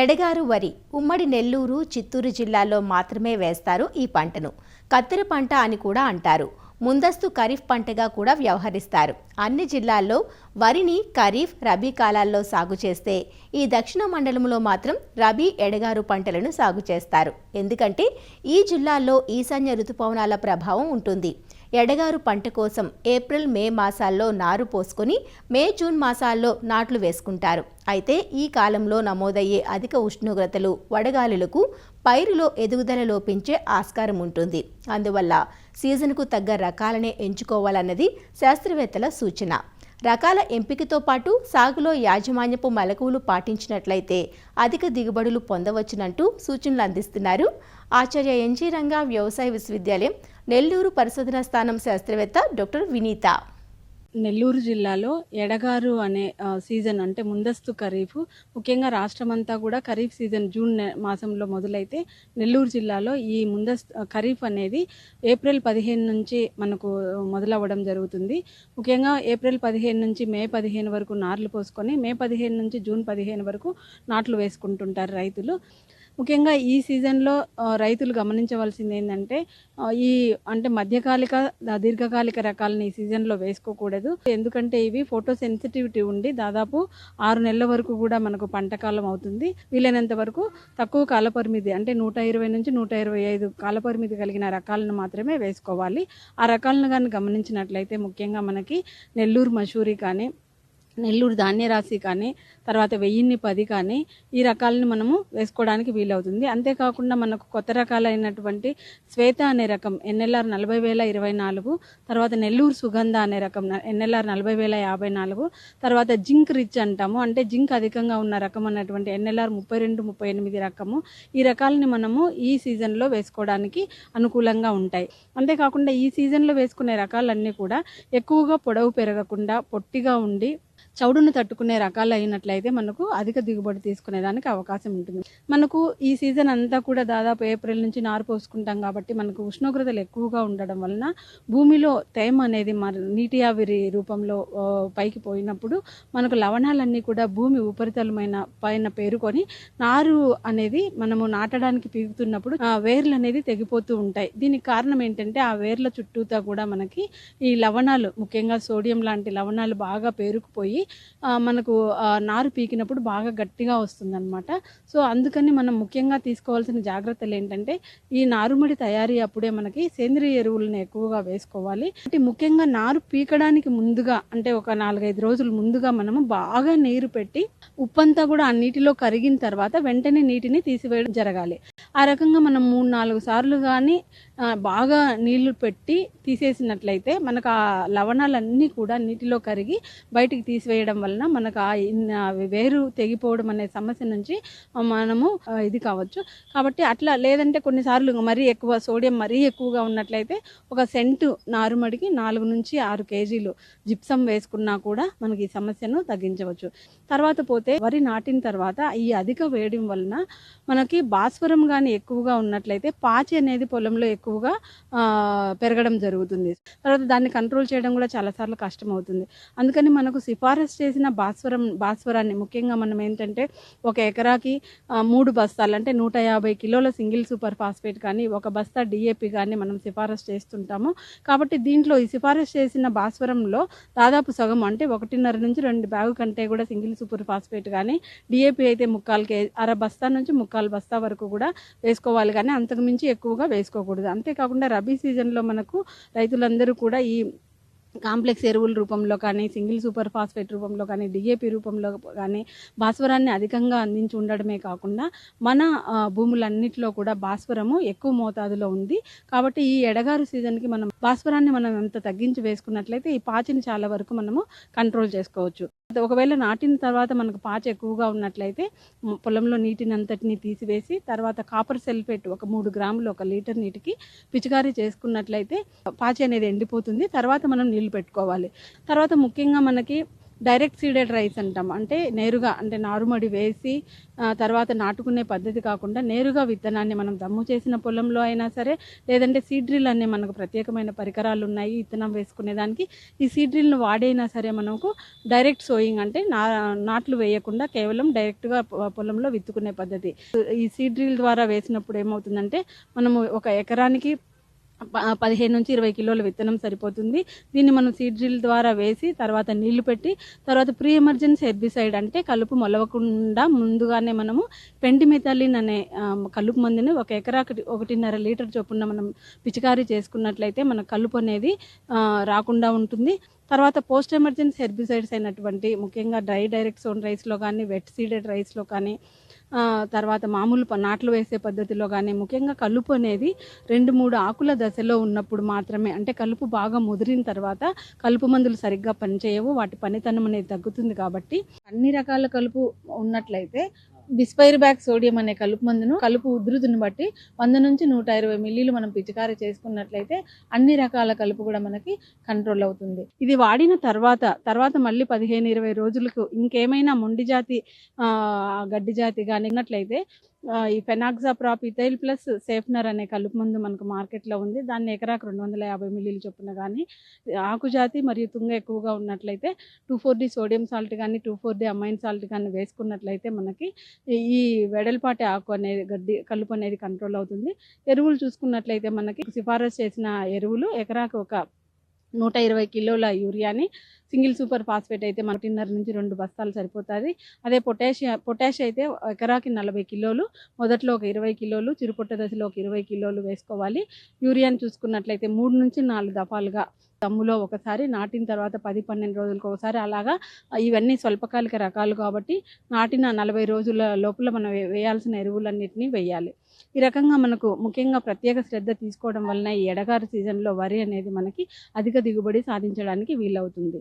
ఎడగారు వరి ఉమ్మడి నెల్లూరు, చిత్తూరు జిల్లాల్లో మాత్రమే వేస్తారు ఈ పంటను. కత్తెర పంట అని కూడా అంటారు. ముందస్తు ఖరీఫ్ పంటగా కూడా వ్యవహరిస్తారు. అన్ని జిల్లాల్లో వరిని ఖరీఫ్, రబీ కాలాల్లో సాగు చేస్తే ఈ దక్షిణ మండలంలో మాత్రం రబీ, ఎడగారు పంటలను సాగు చేస్తారు. ఎందుకంటే ఈ జిల్లాల్లో ఈశాన్య ఋతుపవనాల ప్రభావం ఉంటుంది. ఎడగారు పంట కోసం ఏప్రిల్, మే మాసాల్లో నారు పోసుకొని మే, జూన్ మాసాల్లో నాట్లు వేసుకుంటారు. అయితే ఈ కాలంలో నమోదయ్యే అధిక ఉష్ణోగ్రతలు, వడగాలులకు పైరులో ఎదుగుదల లోపించే ఆస్కారం ఉంటుంది. అందువల్ల సీజన్కు తగ్గ రకాలనే ఎంచుకోవాలన్నది శాస్త్రవేత్తల సూచన. రకాల ఎంపికతో పాటు సాగులో యాజమాన్యపు మెలకువలు పాటించినట్లయితే అధిక దిగుబడులు పొందవచ్చునంటూ సూచనలు అందిస్తున్నారు ఆచార్య ఎన్జీ రంగా వ్యవసాయ విశ్వవిద్యాలయం నెల్లూరు పరిశోధనా స్థానం శాస్త్రవేత్త డాక్టర్ వినీత. నెల్లూరు జిల్లాలో ఎడగారు అనే సీజన్ అంటే ముందస్తు ఖరీఫ్, ముఖ్యంగా రాష్ట్రమంతా కూడా ఖరీఫ్ సీజన్ జూన్ మాసంలో మొదలైతే నెల్లూరు జిల్లాలో ఈ ముందస్తు ఖరీఫ్ అనేది ఏప్రిల్ 15 నుంచి మనకు మొదలవ్వడం జరుగుతుంది. ముఖ్యంగా ఏప్రిల్ 15 నుంచి మే 15 వరకు నార్లు పోసుకొని మే 15 నుంచి జూన్ 15 వరకు నాట్లు వేసుకుంటుంటారు రైతులు. ముఖ్యంగా ఈ సీజన్లో రైతులు గమనించవలసింది ఏంటంటే ఈ అంటే మధ్యకాలిక, దీర్ఘకాలిక రకాలను ఈ సీజన్లో వేసుకోకూడదు. ఎందుకంటే ఇవి ఫోటో సెన్సిటివిటీ ఉండి దాదాపు 6 నెలల వరకు కూడా మనకు పంట కాలం అవుతుంది. వీలైనంత వరకు తక్కువ కాలపరిమితి అంటే 120 నుంచి 125 కాలపరిమితి కలిగిన రకాలను మాత్రమే వేసుకోవాలి. ఆ రకాలను కానీ గమనించినట్లయితే ముఖ్యంగా మనకి నెల్లూరు మసూరి కానీ, నెల్లూరు ధాన్యరాశి కానీ, తర్వాత 1010 కానీ ఈ రకాలను మనము వేసుకోవడానికి వీలవుతుంది. అంతేకాకుండా మనకు కొత్త రకాలైనటువంటి శ్వేత అనే రకం ఎన్ఎల్ఆర్ 40,024, తర్వాత నెల్లూరు సుగంధ అనే రకం ఎన్ఎల్ఆర్ 40,054, తర్వాత జింక్ రిచ్ అంటాము, అంటే జింక్ అధికంగా ఉన్న రకం అన్నటువంటి ఎన్ఎల్ఆర్ 3238 రకము. ఈ రకాలని మనము ఈ సీజన్లో వేసుకోవడానికి అనుకూలంగా ఉంటాయి. అంతేకాకుండా ఈ సీజన్లో వేసుకునే రకాలన్నీ కూడా ఎక్కువగా పొడవు పెరగకుండా, పొట్టిగా ఉండి చౌడును తట్టుకునే రకాలు అయినట్లయితే మనకు అధిక దిగుబడి తీసుకునేదానికి అవకాశం ఉంటుంది. మనకు ఈ సీజన్ అంతా కూడా దాదాపు ఏప్రిల్ నుంచి నారు పోసుకుంటాం కాబట్టి మనకు ఉష్ణోగ్రతలు ఎక్కువగా ఉండడం వలన భూమిలో తేమ అనేది నీటి ఆవిరి రూపంలో పైకి పోయినప్పుడు మనకు లవణాలన్నీ కూడా భూమి ఉపరితలమైన పైన పేరుకొని నారు అనేది మనము నాటడానికి పీకుతున్నప్పుడు వేర్లు అనేది తెగిపోతూ ఉంటాయి. దీనికి కారణం ఏంటంటే ఆ వేర్ల చుట్టూతా కూడా మనకి ఈ లవణాలు, ముఖ్యంగా సోడియం లాంటి లవణాలు బాగా పేరుకుపోయి మనకు నారు పీకినప్పుడు బాగా గట్టిగా వస్తుందన్నమాట. సో అందుకని మనం ముఖ్యంగా తీసుకోవాల్సిన జాగ్రత్తలు ఏంటంటే ఈ నారుమడి తయారీ అప్పుడే మనకి సేంద్రియ ఎరువులను ఎక్కువగా వేసుకోవాలి. ముఖ్యంగా నారు పీకడానికి ముందుగా అంటే ఒక 4-5 రోజుల ముందుగా మనము బాగా నీరు పెట్టి ఉప్పంతా కూడా ఆ నీటిలో కరిగిన తర్వాత వెంటనే నీటిని తీసివేయడం జరగాలి. ఆ రకంగా మనం 3-4 సార్లు కానీ బాగా నీళ్లు పెట్టి తీసేసినట్లయితే మనకు ఆ లవణాలన్నీ కూడా నీటిలో కరిగి బయటికి తీసివేయడం వలన మనకు ఆ వేరు తెగిపోవడం అనే సమస్య నుంచి మనము ఇది కావచ్చు. కాబట్టి అట్లా లేదంటే కొన్నిసార్లు మరీ ఎక్కువ సోడియం మరీ ఎక్కువగా ఉన్నట్లయితే ఒక సెంటు నారుమడికి 4 నుంచి 6 కేజీలు జిప్సం వేసుకున్నా కూడా మనకి ఈ సమస్యను తగ్గించవచ్చు. తర్వాత పోతే వరి నాటిన తర్వాత ఈ అధిక వేడి వలన మనకి భాస్వరం కానీ ఎక్కువగా ఉన్నట్లయితే పాచి అనేది పొలంలో ఎక్కువగా పెరగడం జరుగుతుంది. తర్వాత దాన్ని కంట్రోల్ చేయడం కూడా చాలాసార్లు కష్టం అవుతుంది. అందుకని మనకు సిఫారసు చేసిన భాస్వరాన్ని ముఖ్యంగా మనం ఏంటంటే ఒక ఎకరాకి 3 బస్తాలు అంటే 150 కిలోల సింగిల్ సూపర్ ఫాస్ఫేట్ కానీ, 1 బస్తా డిఏపి కానీ మనం సిఫారసు చేస్తుంటాము. కాబట్టి దీంట్లో ఈ సిఫారసు చేసిన భాస్వరంలో దాదాపు సగం అంటే 1.5 నుంచి 2 బ్యాగు కంటే కూడా సింగిల్ సూపర్ ఫాస్ఫేట్ కానీ, డిఏపి అయితే 1/4 కేజీ, అర బస్తా నుంచి 1/4 బస్తా వరకు కూడా వేసుకోవాలి, కానీ అంతకు మించి ఎక్కువగా వేసుకోకూడదు. అంతేకాకుండా రబీ సీజన్లో మనకు రైతులందరూ కూడా ఈ కాంప్లెక్స్ ఎరువుల రూపంలో కానీ, సింగిల్ సూపర్ ఫాస్ఫేట్ రూపంలో కానీ, డిఏపి రూపంలో కానీ భాస్వరాన్ని అధికంగా అందించి ఉండడమే కాకుండా మన భూములన్నిటిలో కూడా భాస్వరము ఎక్కువ మోతాదులో ఉంది. కాబట్టి ఈ ఎడగారు సీజన్కి మనం భాస్వరాన్ని మనం ఎంత తగ్గించి వేసుకున్నట్లయితే ఈ పాచిని చాలా వరకు మనము కంట్రోల్ చేసుకోవచ్చు. ఒకవేళ నాటిన తర్వాత మనకు పాచి ఎక్కువగా ఉన్నట్లయితే పొలంలో నీటిని అంతటిని తీసివేసి తర్వాత కాపర్ సల్ఫేట్ ఒక 3 గ్రాములు 1 లీటర్ నీటికి పిచికారీ చేసుకున్నట్లయితే పాచి అనేది ఎండిపోతుంది. తర్వాత మనం నీళ్లు పెట్టుకోవాలి. తర్వాత ముఖ్యంగా మనకి డైరెక్ట్ సీడెడ్ రైస్ అంటాం. అంటే నేరుగా అంటే నారుమడి వేసి తర్వాత నాటుకునే పద్ధతి కాకుండా నేరుగా విత్తనాన్ని మనం దమ్ము చేసిన పొలంలో అయినా సరే, లేదంటే సీడ్ డ్రిల్ అనే మనకు ప్రత్యేకమైన పరికరాలు ఉన్నాయి విత్తనం వేసుకునేదానికి. ఈ సీడ్ డ్రిల్ను వాడైనా సరే మనకు డైరెక్ట్ సోయింగ్ అంటే నాట్లు వేయకుండా కేవలం డైరెక్ట్గా పొలంలో విత్తుకునే పద్ధతి. ఈ సీడ్ డ్రిల్ ద్వారా వేసినప్పుడు ఏమవుతుందంటే మనము ఒక ఎకరానికి 15 నుంచి 20 కిలోల విత్తనం సరిపోతుంది. దీన్ని మనం సీడ్ డ్రిల్ ద్వారా వేసి తర్వాత నీళ్లు పెట్టి తర్వాత ప్రీ ఎమర్జెన్సీ హెర్బిసైడ్ అంటే కలుపు మొలవకుండా ముందుగానే మనము పెండిమెథలిన్ అనే కలుపు మందుని ఒక ఎకరాకి 1.5 లీటర్ చొప్పున మనం పిచికారీ చేసుకున్నట్లయితే మన కలుపు అనేది రాకుండా ఉంటుంది. తర్వాత పోస్ట్ ఎమర్జెన్సీ హెర్బిసైడ్స్ అయినటువంటి ముఖ్యంగా డ్రై డైరెక్ట్ సోన్ రైస్లో కానీ, వెట్ సీడెడ్ రైస్లో కానీ, తర్వాత మామూలు నాట్లు వేసే పద్ధతిలో కానీ ముఖ్యంగా కలుపు అనేది 2-3 ఆకుల దశలో ఉన్నప్పుడు మాత్రమే, అంటే కలుపు బాగా ముదిరిన తర్వాత కలుపు మందులు సరిగ్గా పనిచేయవు, వాటి పనితనం అనేది తగ్గుతుంది. కాబట్టి అన్ని రకాల కలుపు ఉన్నట్లయితే బిస్పైరిబాక్ సోడియం అనే కలుపు మందును కలుపు ఉధృతిని బట్టి 100 నుంచి 120 మిల్లీలు మనం పిచికారీ చేసుకున్నట్లయితే అన్ని రకాల కలుపు కూడా మనకి కంట్రోల్ అవుతుంది. ఇది వాడిన తర్వాత మళ్ళీ 15-20 రోజులకు ఇంకేమైనా మొండి జాతి గడ్డి జాతి కానీ ఉన్నట్లయితే ఈ ఫెనాక్సాప్రాప్ ఇథైల్ ప్లస్ సేఫ్నర్ అనే కలుపు మందు మనకు మార్కెట్లో ఉంది. దాన్ని ఎకరాకు 250 మిల్లీలు చొప్పున కానీ, ఆకుజాతి మరియు తుంగ ఎక్కువగా ఉన్నట్లయితే 2,4-D సోడియం సాల్ట్ కానీ 2,4-D అమైన్ సాల్ట్ కానీ వేసుకున్నట్లయితే మనకి ఈ వెడల్పాటి ఆకు అనేది కలుపు అనేది కంట్రోల్ అవుతుంది. ఎరువులు చూసుకున్నట్లయితే మనకి సిఫారసు చేసిన ఎరువులు ఎకరాకు ఒక 120 కిలోల యూరియాని, సింగిల్ సూపర్ ఫాస్ఫేట్ అయితే 1.5 నుంచి 2 బస్తాలు సరిపోతుంది. అదే పొటాష్ అయితే ఎకరాకి 40 కిలోలు, మొదట్లో ఒక 20 కిలోలు, చిరుపొట్ట దశలో ఒక 20 కిలోలు వేసుకోవాలి. యూరియాని చూసుకున్నట్లయితే 3 నుంచి 4 దఫాలుగా దమ్ములో ఒకసారి, నాటిన తర్వాత 10-12 రోజులకు ఒకసారి, అలాగా. ఇవన్నీ స్వల్పకాలిక రకాలు కాబట్టి నాటిన 40 రోజుల లోపల మనం వేయాల్సిన ఎరువులన్నిటినీ వేయాలి. ఈ రకంగా మనకు ముఖ్యంగా ప్రత్యేక శ్రద్ధ తీసుకోవడం వలన ఈ ఎడగారు సీజన్లో వరి అనేది మనకి అధిక దిగుబడి సాధించడానికి వీలవుతుంది.